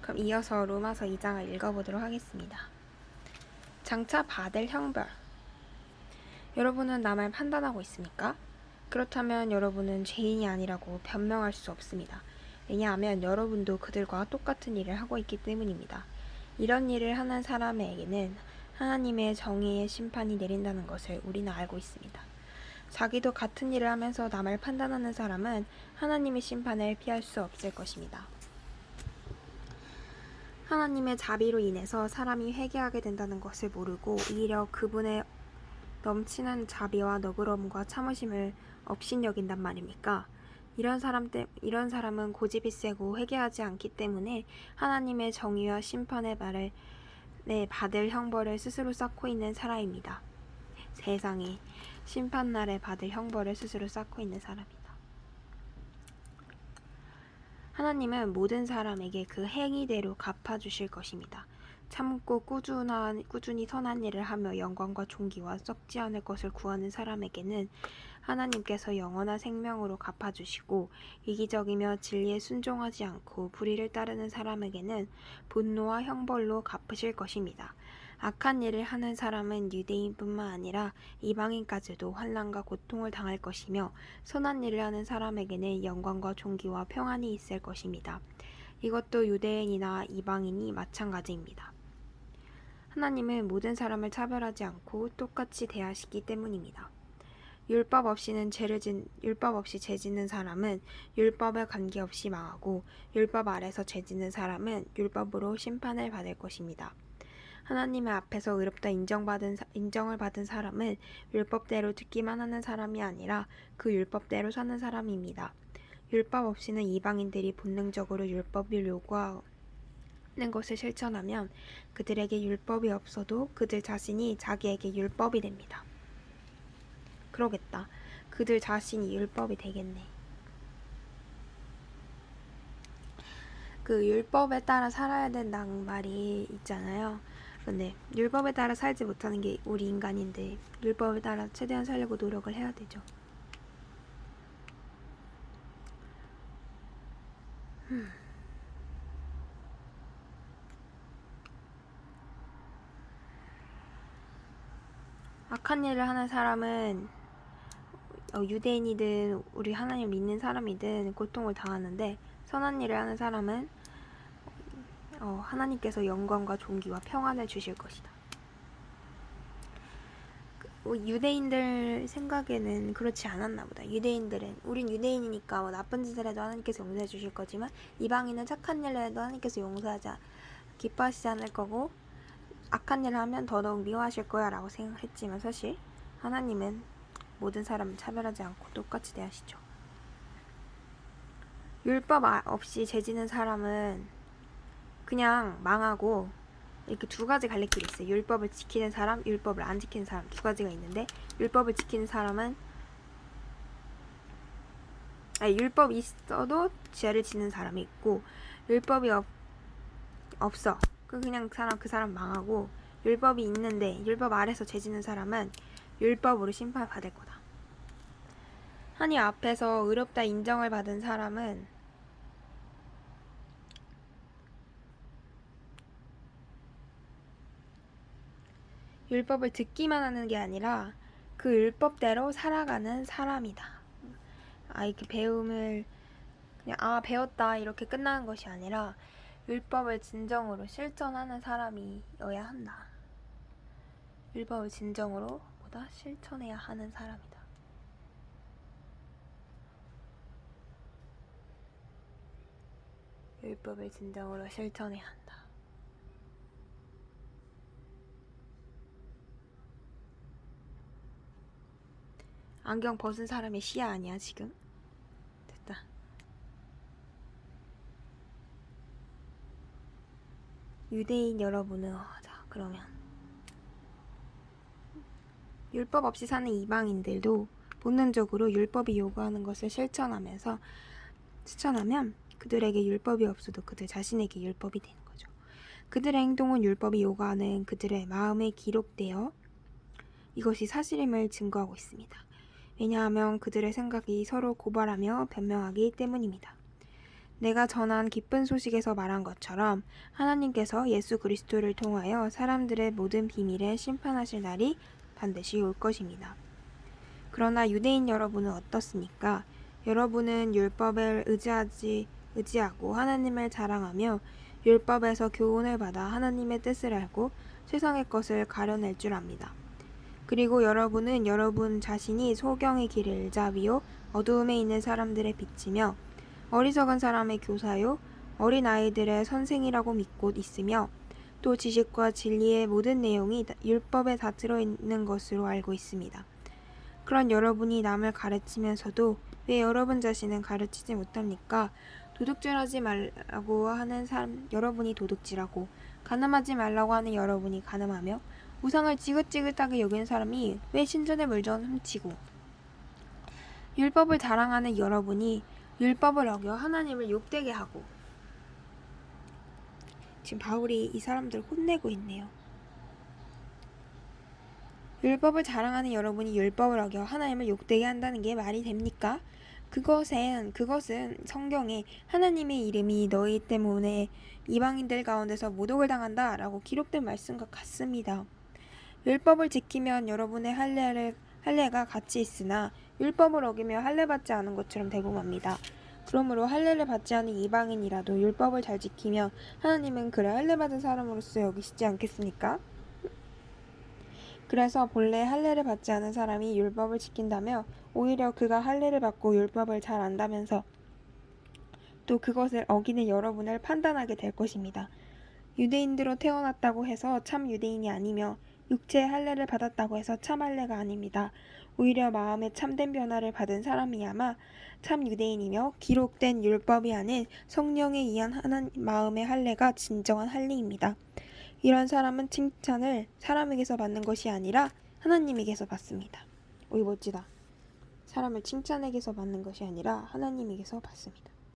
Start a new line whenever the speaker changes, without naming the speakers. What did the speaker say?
그럼 이어서 로마서 2장을 읽어보도록 하겠습니다. 장차 받을 형벌. 여러분은 남을 판단하고 있습니까? 그렇다면 여러분은 죄인이 아니라고 변명할 수 없습니다. 왜냐하면 여러분도 그들과 똑같은 일을 하고 있기 때문입니다. 이런 일을 하는 사람에게는 하나님의 정의의 심판이 내린다는 것을 우리는 알고 있습니다. 자기도 같은 일을 하면서 남을 판단하는 사람은 하나님의 심판을 피할 수 없을 것입니다. 하나님의 자비로 인해서 사람이 회개하게 된다는 것을 모르고 오히려 그분의 넘치는 자비와 너그러움과 참으심을 업신여긴단 말입니까? 이런 사람은 고집이 세고 회개하지 않기 때문에 하나님의 정의와 심판의 받을 형벌을 스스로 쌓고 있는 사람입니다. 세상에 심판날에 받을 형벌을 스스로 쌓고 있는 사람이다. 하나님은 모든 사람에게 그 행위대로 갚아주실 것입니다. 참고 꾸준히 선한 일을 하며 영광과 존귀와 썩지 않을 것을 구하는 사람에게는 하나님께서 영원한 생명으로 갚아주시고, 이기적이며 진리에 순종하지 않고 불의를 따르는 사람에게는 분노와 형벌로 갚으실 것입니다. 악한 일을 하는 사람은 유대인뿐만 아니라 이방인까지도 환난과 고통을 당할 것이며, 선한 일을 하는 사람에게는 영광과 존귀와 평안이 있을 것입니다. 이것도 유대인이나 이방인이 마찬가지입니다. 하나님은 모든 사람을 차별하지 않고 똑같이 대하시기 때문입니다. 율법 없이 죄 짓는 사람은 율법에 관계없이 망하고, 율법 아래서 죄 짓는 사람은 율법으로 심판을 받을 것입니다. 하나님의 앞에서 의롭다 인정을 받은 사람은 율법대로 듣기만 하는 사람이 아니라 그 율법대로 사는 사람입니다. 율법 없이는 이방인들이 본능적으로 율법을 요구하는 것을 실천하면 그들에게 율법이 없어도 그들 자신이 자기에게 율법이 됩니다. 그러겠다. 그들 자신이 율법이 되겠네. 그 율법에 따라 살아야 된다는 말이 있잖아요. 근데 율법에 따라 살지 못하는 게 우리 인간인데 율법에 따라 최대한 살려고 노력을 해야 되죠. 악한 일을 하는 사람은 유대인이든 우리 하나님 믿는 사람이든 고통을 당하는데, 선한 일을 하는 사람은 하나님께서 영광과 존귀와 평안을 주실 것이다. 유대인들 생각에는 그렇지 않았나 보다. 우린 유대인이니까 나쁜 짓을 해도 하나님께서 용서해 주실 거지만, 이방인은 착한 일을 해도 하나님께서 기뻐하시지 않을 거고, 악한 일을 하면 더더욱 미워하실 거야 라고 생각했지만, 사실 하나님은 모든 사람을 차별하지 않고 똑같이 대하시죠. 율법 없이 죄 지는 사람은 그냥 망하고, 이렇게 두 가지 갈래길이 있어요. 율법을 지키는 사람, 율법을 안 지키는 사람, 두 가지가 있는데, 율법을 지키는 사람은 율법이 있어도 죄를 지는 사람이 있고, 율법이 없어. 그냥 그 사람 망하고, 율법이 있는데 율법 아래서 죄 지는 사람은 율법으로 심판을 받을 거다. 하나님 앞에서 의롭다 인정을 받은 사람은 율법을 듣기만 하는 게 아니라 그 율법대로 살아가는 사람이다. 이렇게 배움을 그냥 배웠다 이렇게 끝나는 것이 아니라 율법을 진정으로 실천하는 사람이어야 한다. 율법을 진정으로 실천해야 하는 사람이다. 율법을 진정으로 실천해야 한다. 안경 벗은 사람의 시야 아니야 지금? 됐다. 유대인 여러분은 자 그러면 율법 없이 사는 이방인들도 본능적으로 율법이 요구하는 것을 실천하면 그들에게 율법이 없어도 그들 자신에게 율법이 되는 거죠. 그들의 행동은 율법이 요구하는 그들의 마음에 기록되어 이것이 사실임을 증거하고 있습니다. 왜냐하면 그들의 생각이 서로 고발하며 변명하기 때문입니다. 내가 전한 기쁜 소식에서 말한 것처럼 하나님께서 예수 그리스도를 통하여 사람들의 모든 비밀에 심판하실 날이 반드시 올 것입니다. 그러나 유대인 여러분은 어떻습니까? 여러분은 율법을 의지하고 하나님을 자랑하며 율법에서 교훈을 받아 하나님의 뜻을 알고 세상의 것을 가려낼 줄 압니다. 그리고 여러분은 여러분 자신이 소경의 길을 자비요 어두움에 있는 사람들의 빛이며 어리석은 사람의 교사요 어린 아이들의 선생이라고 믿고 있으며 또 지식과 진리의 모든 내용이 율법에 다 들어있는 것으로 알고 있습니다. 그런 여러분이 남을 가르치면서도 왜 여러분 자신은 가르치지 못합니까? 도둑질하지 말라고 하는 사람 여러분이 도둑질하고 간음하지 말라고 하는 여러분이 간음하며 우상을 지긋지긋하게 여기는 사람이 왜 신전의 물건을 훔치고 율법을 자랑하는 여러분이 율법을 어겨 하나님을 욕되게 하고 지금 바울이 이 사람들을 혼내고 있네요. 율법을 자랑하는 여러분이 율법을 어겨 하나님을 욕되게 한다는 게 말이 됩니까? 그것은 성경에 하나님의 이름이 너희 때문에 이방인들 가운데서 모독을 당한다 라고 기록된 말씀과 같습니다. 율법을 지키면 여러분의 할례가 같이 있으나 율법을 어기며 할례 받지 않은 것처럼 되고 맙니다. 그러므로 할례를 받지 않은 이방인이라도 율법을 잘 지키면 하나님은 그를 할례 받은 사람으로서 여기시지 않겠습니까? 그래서 본래 할례를 받지 않은 사람이 율법을 지킨다며 오히려 그가 할례를 받고 율법을 잘 안다면서 또 그것을 어기는 여러분을 판단하게 될 것입니다. 유대인으로 태어났다고 해서 참 유대인이 아니며 육체의 할례를 받았다고 해서 참 할례가 아닙니다. 오히려 마음에 참된 변화를 받은 사람이야마 참 유대인이며 기록된 율법이 아닌 성령에 의한 마음의 할례가 진정한 할례입니다. 이런 사람은 칭찬을 사람에게서 받는 것이 아니라 하나님에게서 받습니다. 오이 멋지다. 사람을 칭찬에게서 받는 것이 아니라 하나님에게서 받습니다.